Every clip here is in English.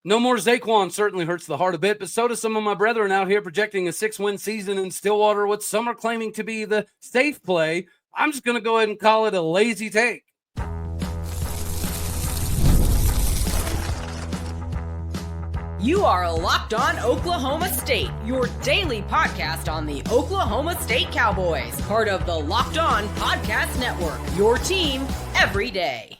No more Zaquan certainly hurts the heart a bit, but so do some of my brethren out here projecting a 6-win season in Stillwater, what some are claiming to be the safe play. I'm just going to go ahead and call it a lazy take. You are Locked On Oklahoma State, your daily podcast on the Oklahoma State Cowboys, part of the Locked On Podcast Network, your team every day.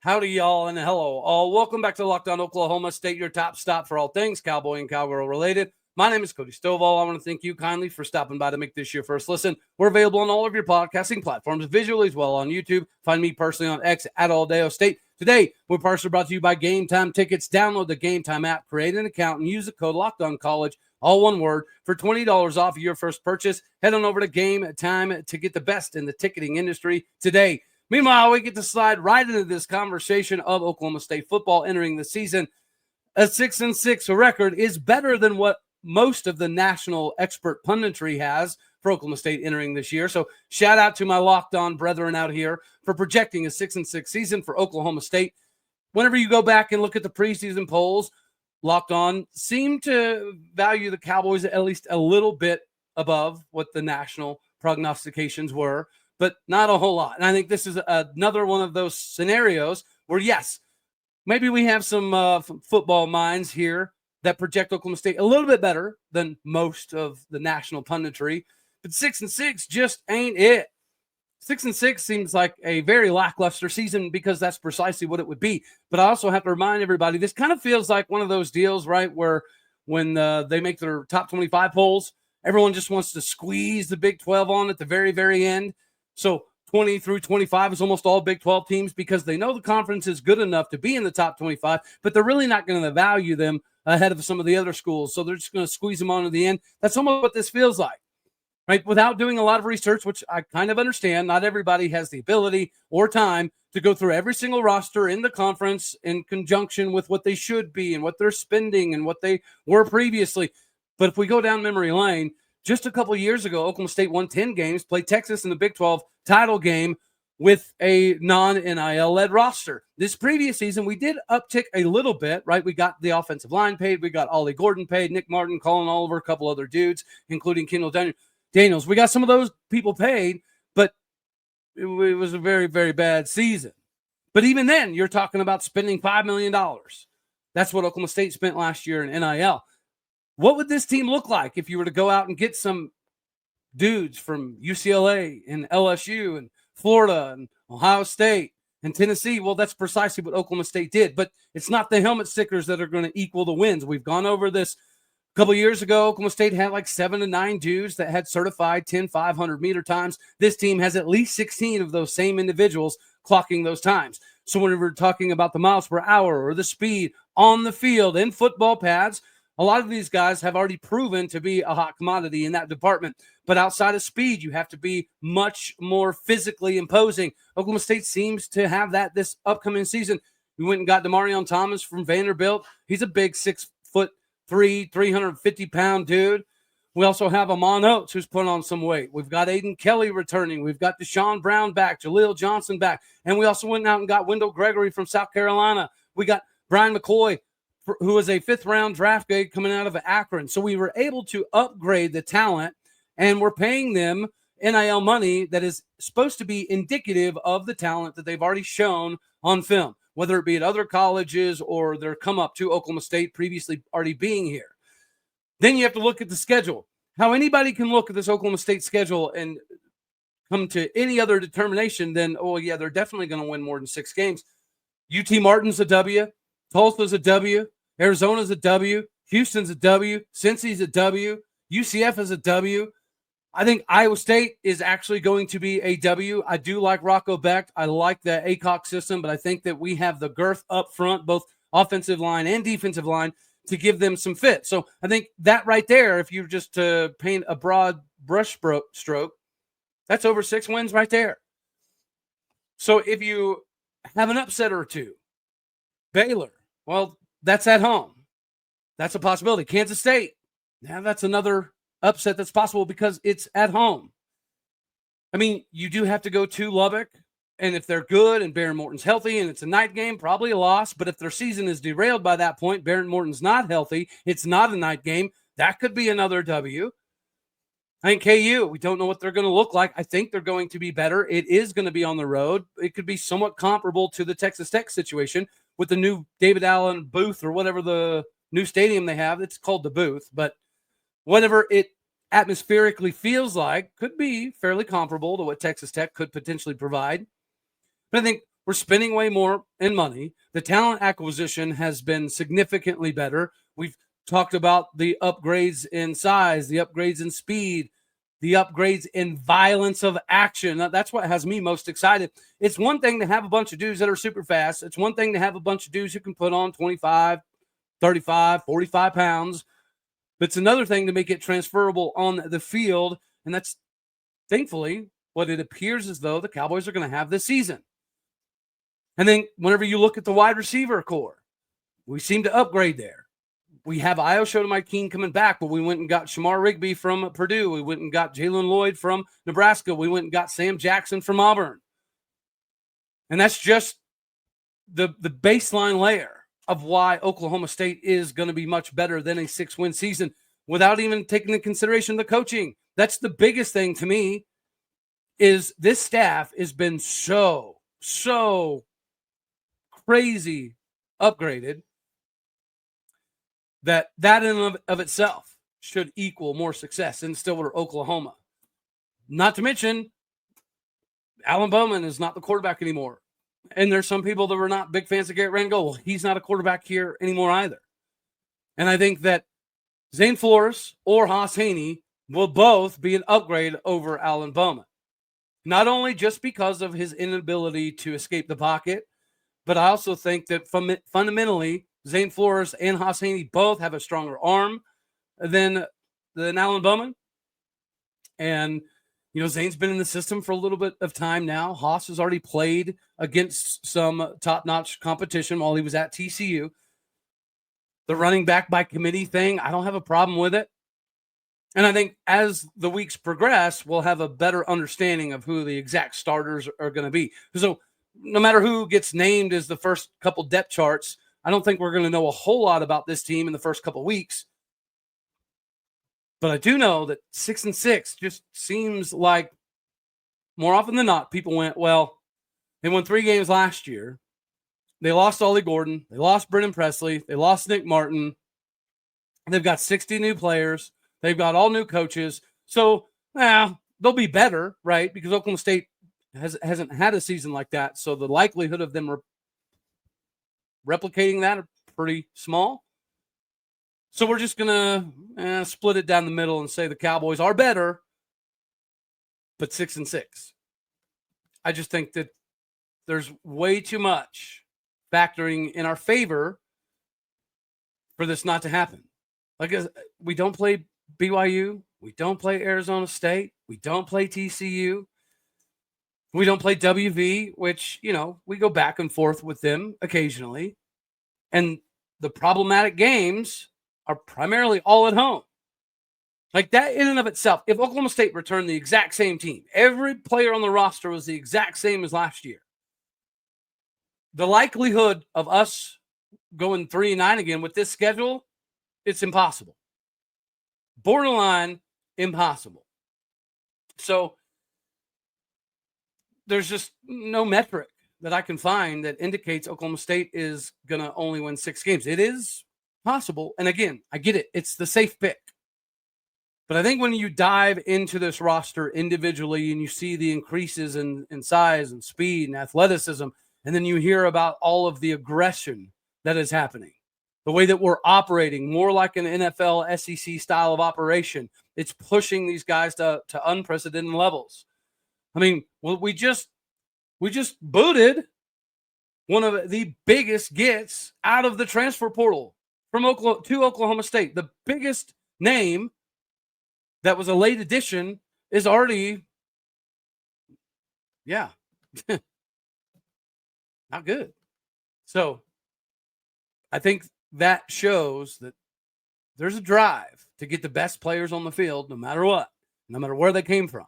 Howdy, y'all, and hello, all. Welcome back to Locked On Oklahoma State, your top stop for all things Cowboy and Cowgirl related. My name is Cody Stovall. I want to thank you kindly for stopping by to make this your first listen. We're available on all of your podcasting platforms, visually as well on YouTube. Find me personally on X at Aldeo State. Today, we're partially brought to you by Game Time Tickets. Download the Game Time app, create an account, and use the code LOCKEDONCollege, all one word, for $20 off your first purchase. Head on over to Game Time to get the best in the ticketing industry today. Meanwhile, we get to slide right into this conversation of Oklahoma State football entering the season. A 6-6 record is better than what most of the national expert punditry has for Oklahoma State entering this year. So shout out to my Locked On brethren out here for projecting a 6-6 season for Oklahoma State. Whenever you go back and look at the preseason polls, Locked On seem to value the Cowboys at least a little bit above what the national prognostications were, but not a whole lot. And I think this is another one of those scenarios where, yes, maybe we have some football minds here that project Oklahoma State a little bit better than most of the national punditry, but 6-6 just ain't it. 6-6 seems like a very lackluster season because that's precisely what it would be. But I also have to remind everybody, this kind of feels like one of those deals, right, where when they make their top 25 polls, everyone just wants to squeeze the Big 12 on at the very, very end. So 20 through 25 is almost all Big 12 teams because they know the conference is good enough to be in the top 25, but they're really not going to value them ahead of some of the other schools. So they're just going to squeeze them on to the end. That's almost what this feels like, right? Without doing a lot of research, which I kind of understand. Not everybody has the ability or time to go through every single roster in the conference in conjunction with what they should be and what they're spending and what they were previously. But if we go down memory lane, just a couple of years ago, Oklahoma State won 10 games, played Texas in the Big 12 title game with a non-NIL-led roster. This previous season, we did uptick a little bit, right? We got the offensive line paid. We got Ollie Gordon paid, Nick Martin, Colin Oliver, a couple other dudes, including Kendall Daniels. We got some of those people paid, but it was a very, very bad season. But even then, you're talking about spending $5 million. That's what Oklahoma State spent last year in NIL. What would this team look like if you were to go out and get some dudes from UCLA and LSU and Florida and Ohio State and Tennessee? Well, that's precisely what Oklahoma State did, but it's not the helmet stickers that are going to equal the wins. We've gone over this a couple of years ago. Oklahoma State had like 7 to 9 dudes that had certified 10 500-meter times. This team has at least 16 of those same individuals clocking those times. So when we're talking about the miles per hour or the speed on the field in football pads, a lot of these guys have already proven to be a hot commodity in that department. But outside of speed, you have to be much more physically imposing. Oklahoma State seems to have that this upcoming season. We went and got Demarion Thomas from Vanderbilt. He's a big 6'3", 350-pound dude. We also have Amon Oates, who's put on some weight. We've got Aiden Kelly returning. We've got Deshaun Brown back, Jaleel Johnson back. And we also went out and got Wendell Gregory from South Carolina. We got Brian McCoy, who was a 5th-round draft grade coming out of Akron. So we were able to upgrade the talent, and we're paying them NIL money that is supposed to be indicative of the talent that they've already shown on film, whether it be at other colleges or their come up to Oklahoma State previously already being here. Then you have to look at the schedule. How anybody can look at this Oklahoma State schedule and come to any other determination than, oh, yeah, they're definitely going to win more than 6 games. UT Martin's a W. Tulsa's a W. Arizona's a W. Houston's a W. Cincy's a W. UCF is a W. I think Iowa State is actually going to be a W. I do like Rocco Becht. I like the ACOC system, but I think that we have the girth up front, both offensive line and defensive line, to give them some fit. So I think that right there, if you just paint a broad brush stroke, that's over 6 wins right there. So if you have an upset or two, Baylor, well, that's at home. That's a possibility. Kansas State, now that's another upset that's possible because it's at home. I mean, you do have to go to Lubbock. And if they're good and Barron Morton's healthy and it's a night game, probably a loss. But if their season is derailed by that point, Barron Morton's not healthy, it's not a night game, that could be another W. I think KU, we don't know what they're going to look like. I think they're going to be better. It is going to be on the road. It could be somewhat comparable to the Texas Tech situation with the new David Allen booth or whatever the new stadium they have. It's called the booth, but whatever it atmospherically feels like could be fairly comparable to what Texas Tech could potentially provide. But I think we're spending way more in money. The talent acquisition has been significantly better. We've talked about the upgrades in size, the upgrades in speed, the upgrades in violence of action. That's what has me most excited. It's one thing to have a bunch of dudes that are super fast. It's one thing to have a bunch of dudes who can put on 25, 35, 45 pounds. But it's another thing to make it transferable on the field. And that's thankfully what it appears as though the Cowboys are going to have this season. And then whenever you look at the wide receiver core, we seem to upgrade there. We have Ioshoda Mikeen coming back, but we went and got Shamar Rigby from Purdue. We went and got Jalen Lloyd from Nebraska. We went and got Sam Jackson from Auburn. And that's just the baseline layer of why Oklahoma State is going to be much better than a 6-win season without even taking into consideration the coaching. That's the biggest thing to me is this staff has been so crazy upgraded that in of itself should equal more success in Stillwater, Oklahoma. Not to mention, Alan Bowman is not the quarterback anymore. And there's some people that were not big fans of Garrett Rangel. Well, he's not a quarterback here anymore either. And I think that Zane Flores or Haas Haney will both be an upgrade over Alan Bowman. Not only just because of his inability to escape the pocket, but I also think that fundamentally, Zane Flores and Haas Haney both have a stronger arm than Alan Bowman. And, Zane's been in the system for a little bit of time now. Haas has already played against some top-notch competition while he was at TCU. The running back by committee thing, I don't have a problem with it. And I think as the weeks progress, we'll have a better understanding of who the exact starters are going to be. So no matter who gets named as the first couple depth charts, I don't think we're going to know a whole lot about this team in the first couple weeks. But I do know that 6-6 just seems like more often than not, people went, well, they won 3 games last year. They lost Ollie Gordon. They lost Brennan Presley. They lost Nick Martin. They've got 60 new players. They've got all new coaches. So, they'll be better, right? Because Oklahoma State hasn't had a season like that. So the likelihood of them replicating that are pretty small. So we're just going to split it down the middle and say the Cowboys are better, but 6-6. I just think that there's way too much factoring in our favor for this not to happen. Like, we don't play BYU. We don't play Arizona State. We don't play TCU. We don't play WV, which, we go back and forth with them occasionally. And the problematic games are primarily all at home. Like that in and of itself, if Oklahoma State returned the exact same team, every player on the roster was the exact same as last year, the likelihood of us going 3-9 again with this schedule, it's impossible. Borderline impossible. So there's just no metric that I can find that indicates Oklahoma State is going to only win 6 games. It is possible. And again, I get it. It's the safe pick. But I think when you dive into this roster individually and you see the increases in size and speed and athleticism, and then you hear about all of the aggression that is happening, the way that we're operating more like an NFL SEC style of operation, it's pushing these guys to unprecedented levels. I mean, we just booted one of the biggest gets out of the transfer portal from Oklahoma State. The biggest name that was a late addition is already, not good. So I think that shows that there's a drive to get the best players on the field no matter what, no matter where they came from.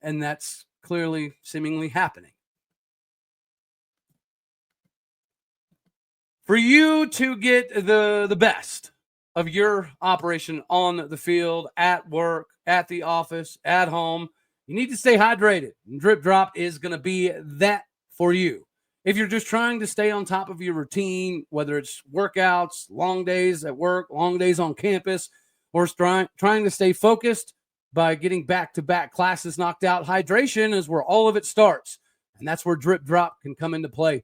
And that's clearly seemingly happening. For you to get the best of your operation on the field, at work, at the office, at home, you need to stay hydrated. And Drip Drop is going to be that for you. If you're just trying to stay on top of your routine, whether it's workouts, long days at work, long days on campus, or trying to stay focused by getting back-to-back classes knocked out, hydration is where all of it starts. And that's where Drip Drop can come into play.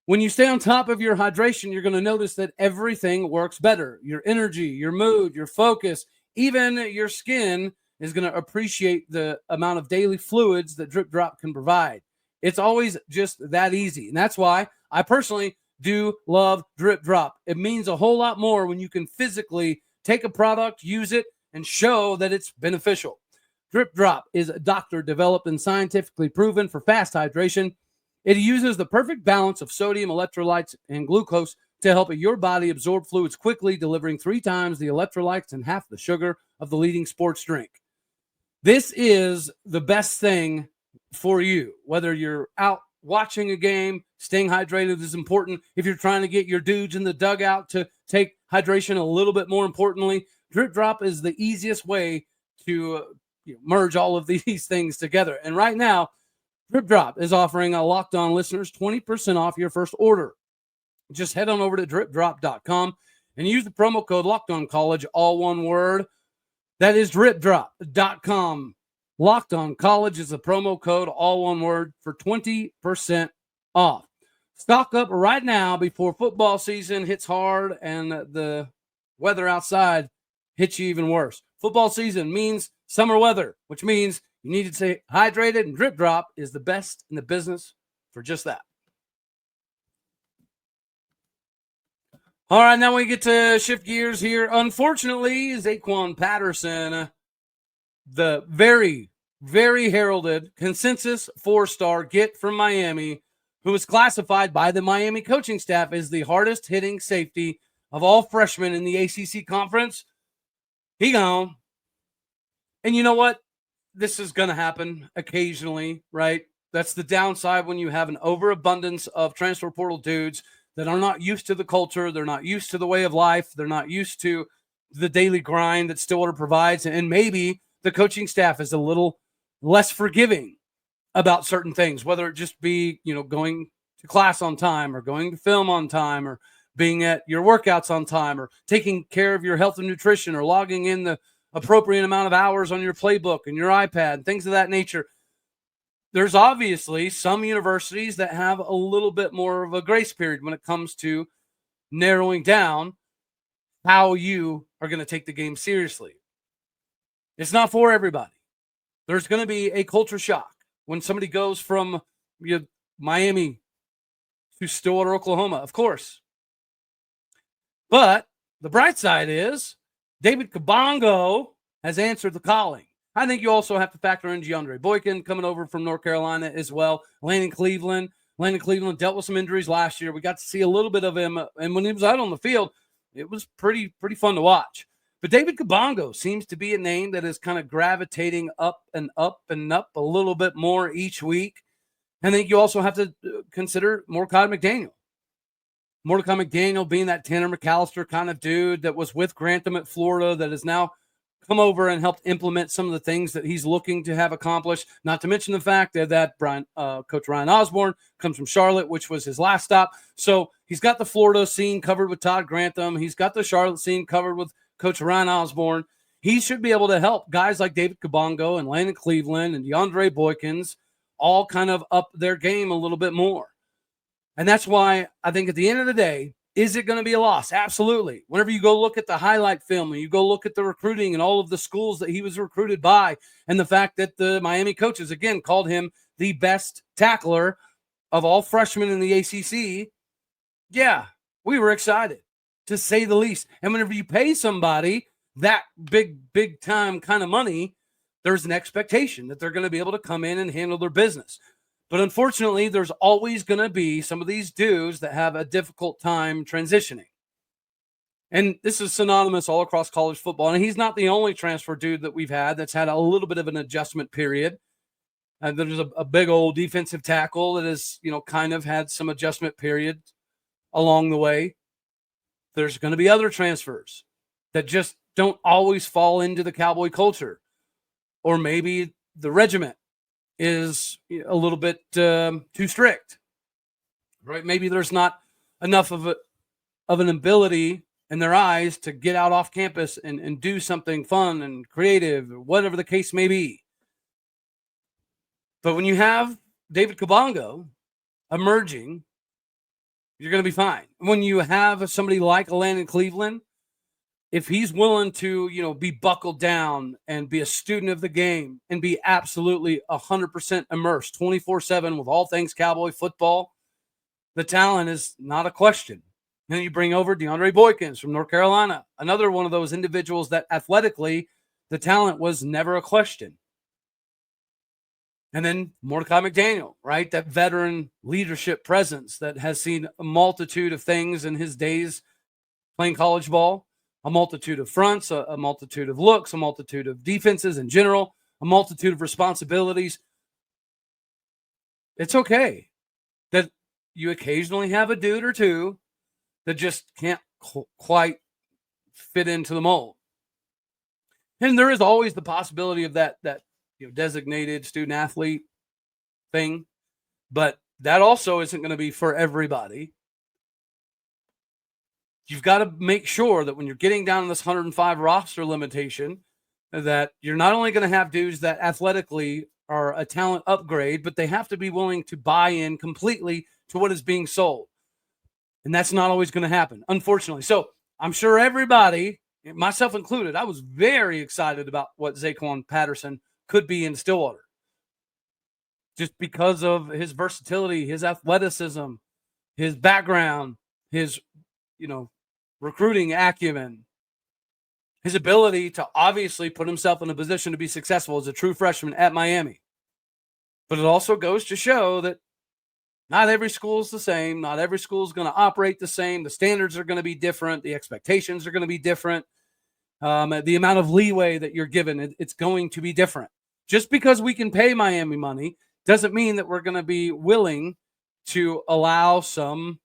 When you stay on top of your hydration, you're going to notice that everything works better. Your energy, your mood, your focus, even your skin is going to appreciate the amount of daily fluids that Drip Drop can provide. It's always just that easy. And that's why I personally do love Drip Drop. It means a whole lot more when you can physically take a product, use it, and show that it's beneficial. Drip Drop is doctor developed and scientifically proven for fast hydration. It uses the perfect balance of sodium, electrolytes, and glucose to help your body absorb fluids quickly, delivering 3 times the electrolytes and half the sugar of the leading sports drink. This is the best thing for you, whether you're out watching a game. Staying hydrated is important. If you're trying to get your dudes in the dugout to take hydration a little bit more importantly, Drip Drop is the easiest way to merge all of these things together. And right now, Drip Drop is offering our Locked On listeners 20% off your first order. Just head on over to dripdrop.com and use the promo code LOCKEDONCollege, all one word. That is dripdrop.com. Locked On College is the promo code, all one word, for 20% off. Stock up right now before football season hits hard and the weather outside hits you even worse. Football season means summer weather, which means you need to stay hydrated, and Drip Drop is the best in the business for just that. All right, now we get to shift gears here. Unfortunately, Zaquan Patterson, the very, very heralded consensus 4-star get from Miami, who was classified by the Miami coaching staff as the hardest hitting safety of all freshmen in the ACC conference. He gone. And you know what? This is going to happen occasionally, right? That's the downside when you have an overabundance of transfer portal dudes that are not used to the culture. They're not used to the way of life. They're not used to the daily grind that Stillwater provides. And maybe the coaching staff is a little less forgiving about certain things, whether it just be, going to class on time or going to film on time or being at your workouts on time or taking care of your health and nutrition or logging in the appropriate amount of hours on your playbook and your iPad, things of that nature. There's obviously some universities that have a little bit more of a grace period when it comes to narrowing down how you are going to take the game seriously. It's not for everybody. There's going to be a culture shock when somebody goes from Miami to Stillwater, Oklahoma, of course. But the bright side is David Kabongo has answered the calling. I think you also have to factor in DeAndre Boykin coming over from North Carolina as well. Landon Cleveland dealt with some injuries last year. We got to see a little bit of him, and when he was out on the field, it was pretty fun to watch. But David Kabongo seems to be a name that is kind of gravitating up and up and up a little bit more each week. I think you also have to consider Mordecai McDaniel. Mordecai McDaniel being that Tanner McAllister kind of dude that was with Grantham at Florida that has now come over and helped implement some of the things that he's looking to have accomplished. Not to mention the fact that Coach Ryan Osborne comes from Charlotte, which was his last stop. So he's got the Florida scene covered with Todd Grantham. He's got the Charlotte scene covered with Coach Ryan Osborne. He should be able to help guys like David Kabongo and Landon Cleveland and DeAndre Boykins all kind of up their game a little bit more. And that's why I think at the end of the day, is it going to be a loss? Absolutely. Whenever you go look at the highlight film and you go look at the recruiting and all of the schools that he was recruited by and the fact that the Miami coaches, again, called him the best tackler of all freshmen in the ACC, yeah, we were excited, to say the least. And whenever you pay somebody that big time kind of money, there's an expectation that they're going to be able to come in and handle their business. But unfortunately, there's always going to be some of these dudes that have a difficult time transitioning. And this is synonymous all across college football. And he's not the only transfer dude that we've had that's had a little bit of an adjustment period. There's a big old defensive tackle that has, kind of had some adjustment period. along the way. There's going to be other transfers that just don't always fall into the Cowboy culture. Or maybe the regiment is a little bit too strict, right? Maybe there's not enough of an ability in their eyes to get out off campus and do something fun and creative, or whatever the case may be. But when you have David Kabongo emerging, you're going to be fine. When you have somebody like Landon Cleveland, if he's willing to, be buckled down and be a student of the game and be absolutely 100% immersed 24/7 with all things Cowboy football, the talent is not a question. Then you bring over DeAndre Boykins from North Carolina, another one of those individuals that athletically the talent was never a question. And then Mordecai McDaniel, right? That veteran leadership presence that has seen a multitude of things in his days playing college ball, a multitude of fronts, a multitude of looks, a multitude of defenses in general, a multitude of responsibilities. It's okay that you occasionally have a dude or two that just can't quite fit into the mold. And there is always the possibility of that designated student athlete thing, but that also isn't going to be for everybody. You've got to make sure that when you're getting down to this 105 roster limitation, that you're not only going to have dudes that athletically are a talent upgrade, but they have to be willing to buy in completely to what is being sold. And that's not always going to happen, unfortunately. So I'm sure everybody, myself included, I was very excited about what Zaquan Patterson could be in Stillwater. Just because of his versatility, his athleticism, his background, his, recruiting acumen, his ability to obviously put himself in a position to be successful as a true freshman at Miami. But it also goes to show that not every school is the same. Not every school is going to operate the same. The standards are going to be different. The expectations are going to be different. The amount of leeway that you're given, it's going to be different. Just because we can pay Miami money doesn't mean that we're going to be willing to allow some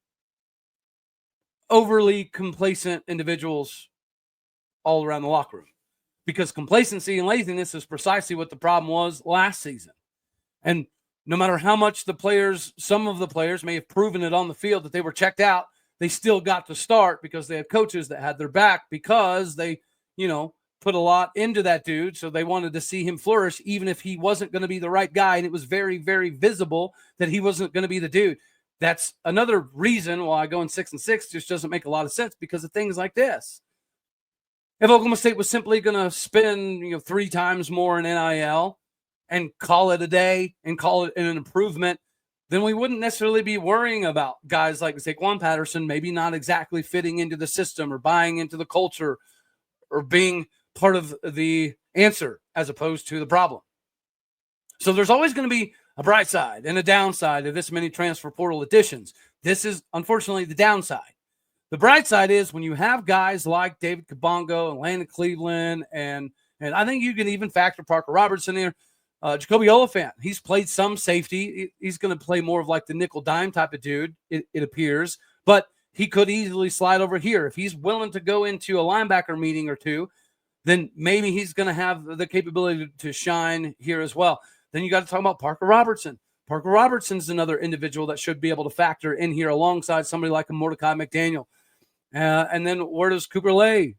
overly complacent individuals all around the locker room. Because complacency and laziness is precisely what the problem was last season. And no matter how much some of the players may have proven it on the field that they were checked out, they still got to start because they had coaches that had their back because they, put a lot into that dude. So they wanted to see him flourish, even if he wasn't going to be the right guy. And it was very, very visible that he wasn't going to be the dude. That's another reason why going 6-6 just doesn't make a lot of sense because of things like this. If Oklahoma State was simply going to spend, 3 times more in NIL and call it a day and call it an improvement, then we wouldn't necessarily be worrying about guys like Zaquan Patterson maybe not exactly fitting into the system or buying into the culture or being part of the answer as opposed to the problem. So there's always going to be a bright side and a downside of this many transfer portal additions. This is, unfortunately, the downside. The bright side is when you have guys like David Kabongo and Landon Cleveland, and I think you can even factor Parker Robertson here. Jacoby Oliphant, he's played some safety. He's going to play more of like the nickel dime type of dude, it appears. But he could easily slide over here. If he's willing to go into a linebacker meeting or two, then maybe he's going to have the capability to shine here as well. Then you got to talk about Parker Robertson. Parker Robertson's another individual that should be able to factor in here alongside somebody like a Mordecai McDaniel. And then where does Raymond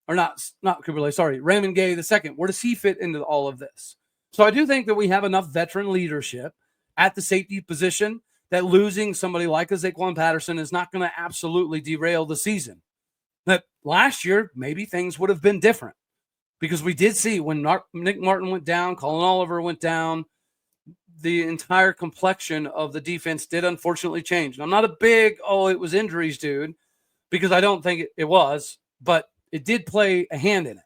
Gay II, where does he fit into all of this? So I do think that we have enough veteran leadership at the safety position that losing somebody like a Zaquan Patterson is not going to absolutely derail the season. That last year, maybe things would have been different because we did see when Nick Martin went down, Colin Oliver went down, the entire complexion of the defense did unfortunately change. And I'm not a big, it was injuries, dude, because I don't think it was, but it did play a hand in it.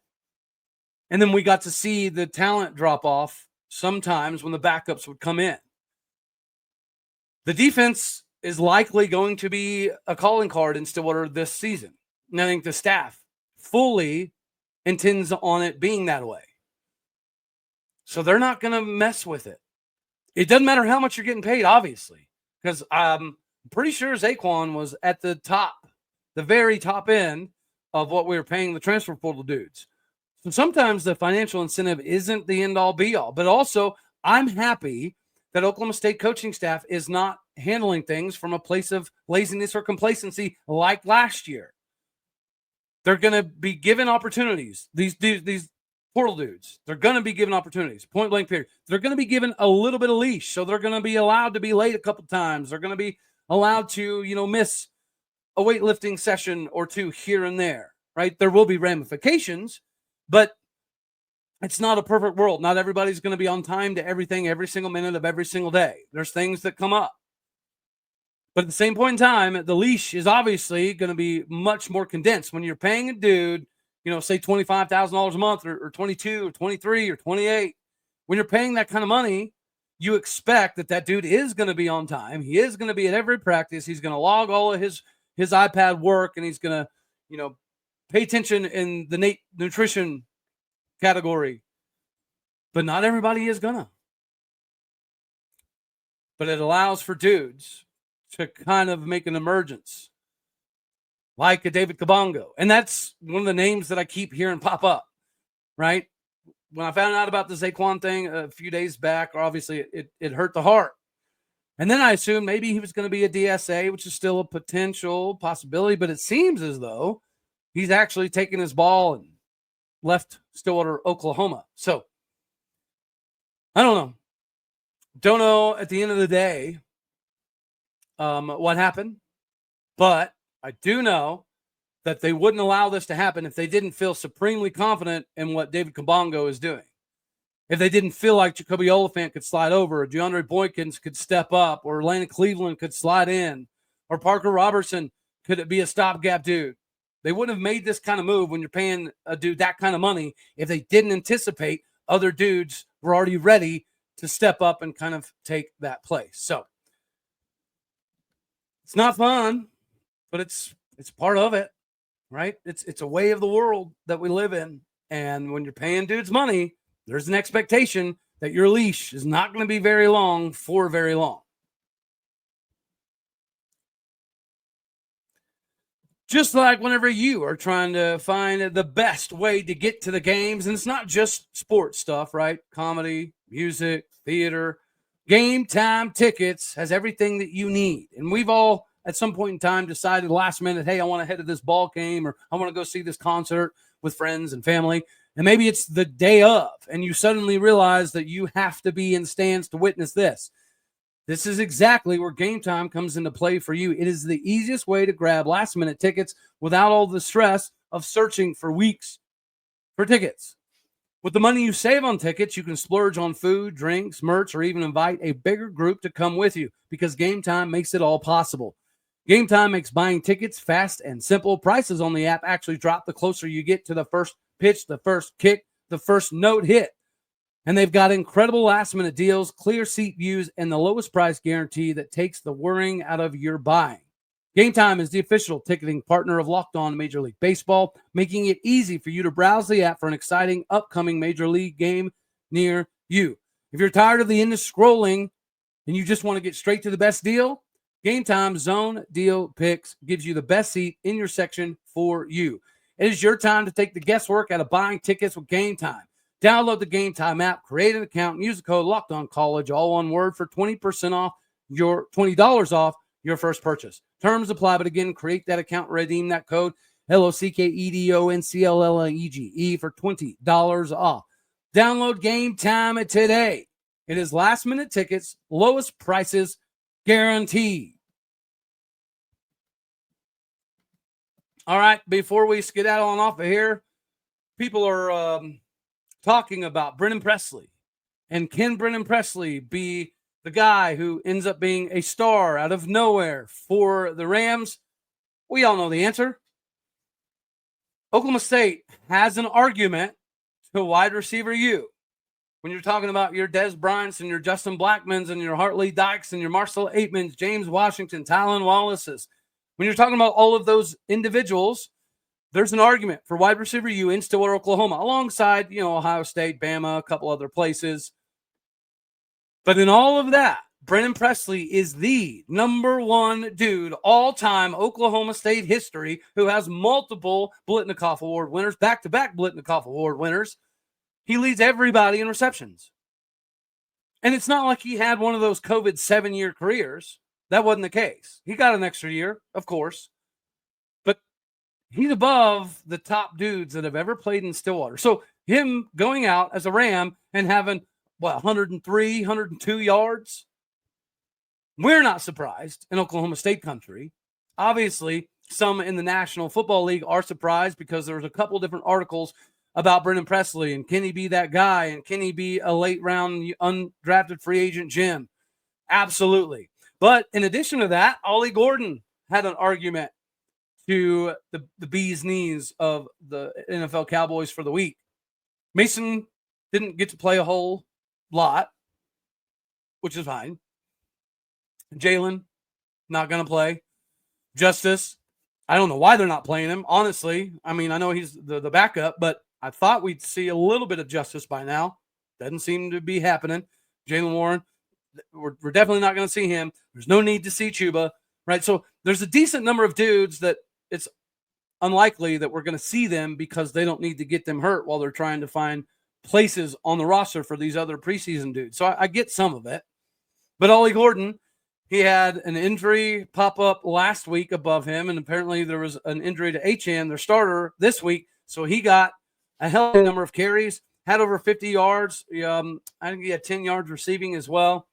And then we got to see the talent drop off sometimes when the backups would come in. The defense is likely going to be a calling card in Stillwater this season. And I think the staff fully intends on it being that way. So they're not going to mess with it. It doesn't matter how much you're getting paid, obviously, because I'm pretty sure Zaquan was at the top, the very top end of what we were paying the transfer portal dudes. So sometimes the financial incentive isn't the end all be all, but also I'm happy that Oklahoma State coaching staff is not handling things from a place of laziness or complacency like last year. They're going to be given opportunities. These portal dudes, they're going to be given opportunities, point blank period. They're going to be given a little bit of leash. So they're going to be allowed to be late a couple times. They're going to be allowed to, miss a weightlifting session or two here and there, right? There will be ramifications, but it's not a perfect world. Not everybody's going to be on time to everything every single minute of every single day. There's things that come up. But at the same point in time, the leash is obviously going to be much more condensed. When you're paying a dude, say $25,000 a month or 22 or 23 or 28, when you're paying that kind of money, you expect that dude is going to be on time. He is going to be at every practice. He's going to log all of his iPad work, and he's going to, pay attention in the nutrition category. But not everybody is going to. But it allows for dudes to kind of make an emergence, like a David Kabongo. And that's one of the names that I keep hearing pop up, right? When I found out about the Zaquan thing a few days back, obviously it hurt the heart. And then I assumed maybe he was going to be a DSA, which is still a potential possibility, but it seems as though he's actually taken his ball and left Stillwater, Oklahoma. So I don't know. Don't know at the end of the day what happened, but I do know that they wouldn't allow this to happen if they didn't feel supremely confident in what David Kabongo is doing. If they didn't feel like Jacoby Oliphant could slide over, or DeAndre Boykins could step up, or Landon Cleveland could slide in, or Parker Robertson could be a stopgap dude. They wouldn't have made this kind of move when you're paying a dude that kind of money if they didn't anticipate other dudes were already ready to step up and kind of take that place. So it's not fun, but it's part of it, right? It's a way of the world that we live in. And when you're paying dudes money, there's an expectation that your leash is not going to be very long for very long. Just like whenever you are trying to find the best way to get to the games, and it's not just sports stuff, right? Comedy, music, theater, Game Time Tickets has everything that you need. And we've all, at some point in time, decided last minute, hey, I want to head to this ball game, or I want to go see this concert with friends and family. And maybe it's the day of, and you suddenly realize that you have to be in stands to witness this. This is exactly where Game Time comes into play for you. It is the easiest way to grab last-minute tickets without all the stress of searching for weeks for tickets. With the money you save on tickets, you can splurge on food, drinks, merch, or even invite a bigger group to come with you, because Game Time makes it all possible. Game Time makes buying tickets fast and simple. Prices on the app actually drop the closer you get to the first pitch, the first kick, the first note hit. And they've got incredible last-minute deals, clear seat views, and the lowest price guarantee that takes the worrying out of your buying. Game Time is the official ticketing partner of Locked On Major League Baseball, making it easy for you to browse the app for an exciting upcoming Major League game near you. If you're tired of the endless scrolling and you just want to get straight to the best deal, Game Time Zone Deal Picks gives you the best seat in your section for you. It is your time to take the guesswork out of buying tickets with Game Time. Download the Game Time app, create an account, and use the code LOCKEDONCollege, all one word, for 20% off your $20 off your first purchase. Terms apply, but again, create that account, redeem that code LOCKEDONCLLEGE for $20 off. Download Game Time today. It is last-minute tickets, lowest prices guaranteed. All right, before we skedaddle on off of here, people are talking about Brennan Presley. And can Brennan Presley be the guy who ends up being a star out of nowhere for the Rams? We all know the answer. Oklahoma State has an argument to wide receiver U. When you're talking about your Des Bryants and your Justin Blackmons and your Hartley Dykes and your Marcel Aitmans, James Washington, Tylen Wallace's, when you're talking about all of those individuals, there's an argument for wide receiver U in Stillwater, Oklahoma, alongside, Ohio State, Bama, a couple other places. But in all of that, Brennan Presley is the number one dude all-time Oklahoma State history who has multiple Blitnikoff Award winners, back-to-back Blitnikoff Award winners. He leads everybody in receptions. And it's not like he had one of those COVID 7-year careers. That wasn't the case. He got an extra year, of course. But he's above the top dudes that have ever played in Stillwater. So him going out as a Ram and having, 103, 102 yards, we're not surprised in Oklahoma State country. Obviously, some in the National Football League are surprised because there's a couple different articles about Brennan Presley and can he be that guy and can he be a late round undrafted free agent Jim? Absolutely. But in addition to that, Ollie Gordon had an argument to the bee's knees of the NFL Cowboys for the week. Mason didn't get to play a whole lot, which is fine. Jalen, not going to play. Justice, I don't know why they're not playing him, honestly. I mean, I know he's the backup, but I thought we'd see a little bit of Justice by now. Doesn't seem to be happening. Jalen Warren, we're definitely not going to see him. There's no need to see Chuba, right? So there's a decent number of dudes that it's unlikely that we're going to see them because they don't need to get them hurt while they're trying to find places on the roster for these other preseason dudes. So I get some of it. But Ollie Gordon, he had an injury pop up last week above him, and apparently there was an injury to Achane, their starter, this week. So he got a healthy number of carries, had over 50 yards. I think he had 10 yards receiving as well.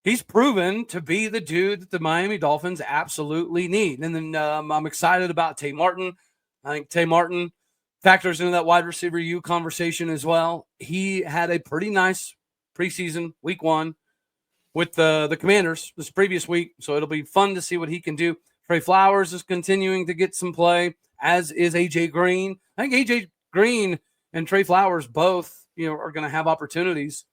He's proven to be the dude that the Miami Dolphins absolutely need. And then I'm excited about Tay Martin. I think Tay Martin factors into that wide receiver U conversation as well. He had a pretty nice preseason week 1 with the Commanders this previous week, so it'll be fun to see what he can do. Trey Flowers is continuing to get some play, as is A.J. Green. I think A.J. Green and Trey Flowers both, are going to have opportunities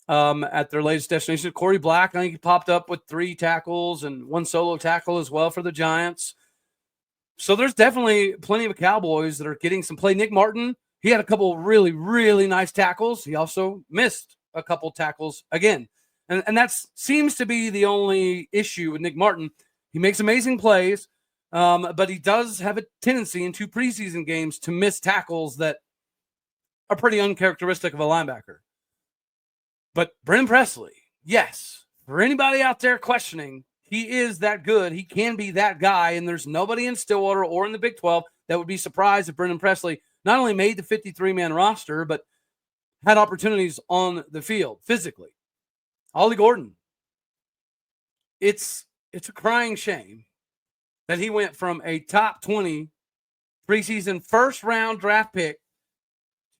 at their latest destination. Corey Black, I think he popped up with 3 tackles and 1 solo tackle as well for the Giants. So there's definitely plenty of Cowboys that are getting some play. Nick Martin, he had a couple really, really nice tackles. He also missed a couple tackles again. And that seems to be the only issue with Nick Martin. He makes amazing plays, but he does have a tendency in 2 preseason games to miss tackles that are pretty uncharacteristic of a linebacker. But Brennan Presley, yes, for anybody out there questioning, he is that good. He can be that guy, and there's nobody in Stillwater or in the Big 12 that would be surprised if Brennan Presley not only made the 53-man roster, but had opportunities on the field physically. Ollie Gordon, it's a crying shame that he went from a top 20 preseason first-round draft pick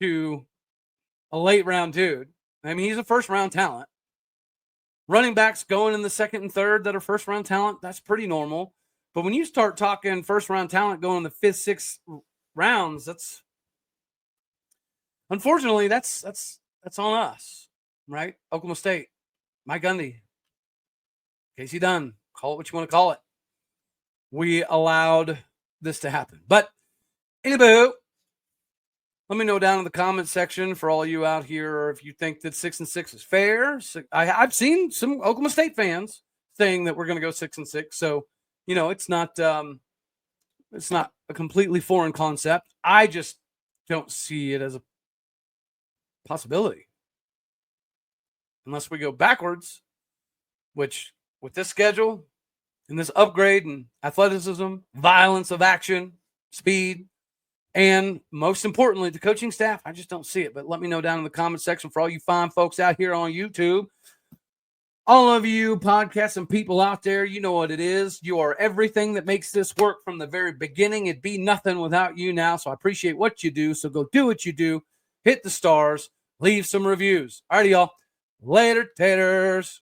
to a late-round dude. I mean, he's a first-round talent. Running backs going in the second and third that are first-round talent, that's pretty normal. But when you start talking first-round talent going in the 5th, 6th rounds, unfortunately, that's on us, right? Oklahoma State. Mike Gundy, Casey Dunn, call it what you want to call it. We allowed this to happen. But anywho, let me know down in the comments section for all you out here if you think that 6-6 is fair. I've seen some Oklahoma State fans saying that we're going to go 6-6. So, it's not a completely foreign concept. I just don't see it as a possibility. Unless we go backwards, which with this schedule and this upgrade in athleticism, violence of action, speed, and most importantly, the coaching staff, I just don't see it. But let me know down in the comment section for all you fine folks out here on YouTube. All of you podcasts and people out there, you know what it is. You are everything that makes this work from the very beginning. It'd be nothing without you now. So I appreciate what you do. So go do what you do. Hit the stars. Leave some reviews. All righty, y'all. Later, taters.